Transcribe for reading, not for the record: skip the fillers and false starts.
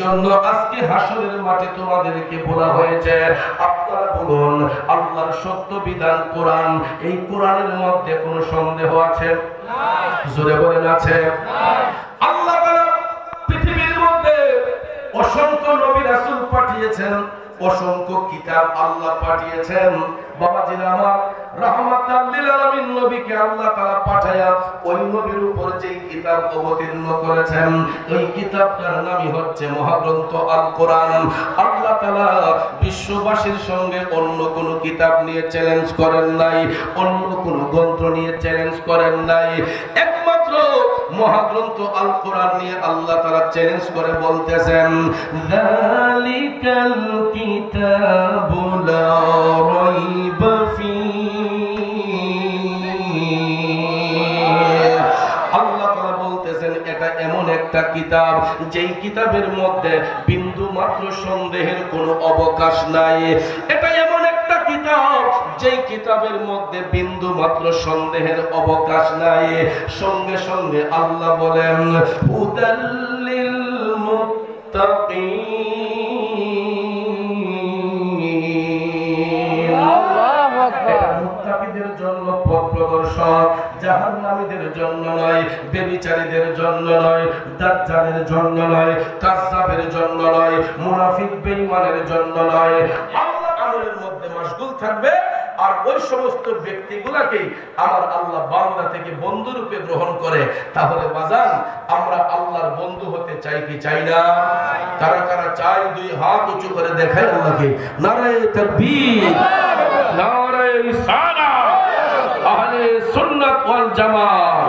জন্য আজকে হাসরের মাঠে তোমাদেরকে বলা হয়েছে, আপনারা বলুন আল্লাহর সত্য বিধান কোরআন, এই কোরআনের মধ্যে কোনো সন্দেহ আছে? জোরে বলেন আছে? আল্লাহ তাআলা পৃথিবীর মধ্যে অসংখ্য নবী রাসূল পাঠিয়েছেন, অসংখ্য কিতাব আল্লাহ পাঠিয়েছেন। বাবাজিরা আমার, রাহমাতাল লিল আলামিন নবীকে আল্লাহ তাআলা পাঠায়া ওই নবীর উপর যেই কিতাব অবতীর্ণ করেছেন, ওই কিতাবটার নামই হচ্ছে মহাগ্রন্থ আল কোরআন। আল্লাহ তাআলা বিশ্ববাসীর সঙ্গে অন্য কোন কিতাব নিয়ে চ্যালেঞ্জ করেন নাই, অন্য কোন গ্রন্থ নিয়ে চ্যালেঞ্জ করেন নাই, একমাত্র মহাগ্রন্থ আল কোরআন নিয়ে আল্লাহ তাআলা চ্যালেঞ্জ করে বলতেছেন, যালিকাল কিতাবু লা রাইবা আল্লাহ তাআলা বলতেছেন এটা এমন একটা কিতাব যেই কিতাবের মধ্যে বিন্দু মাত্র সন্দেহের কোনো অবকাশ নাই। এটা এমন একটা কিতাব যেই কিতাবের মধ্যে বিন্দু মাত্র সন্দেহের অবকাশ নাই। সঙ্গে সঙ্গে আল্লাহ বলেন, হুদাল্লিল মুত্তাকিন, মুত্তাকিদের জন্য পথ প্রদর্শক, জাহান্নামীদের জন্য নয়, ব্যভিচারীদের জন্য নয়, দাজ্জালের জন্য নয়, কাযযাবের জন্য নয়, মুনাফিক বেঈমানের জন্য নয়। আল্লাহ আমলের মধ্যে মাশগুল থাকবে, আর ওই সমস্ত ব্যক্তিগুলোকে আমার আল্লাহ বান্দা থেকে বন্ধু রূপে গ্রহণ করে। তাহলে বাজান, আমরা আল্লাহর বন্ধু হতে চাই কি চাই না? কারা কারা চাই দুই হাত উঁচু করে দেখায় আল্লাহকে। নারায়ে তাকবীর, নারায়ে রিসালাত, আহলে সুন্নাত ওয়াল জামাত।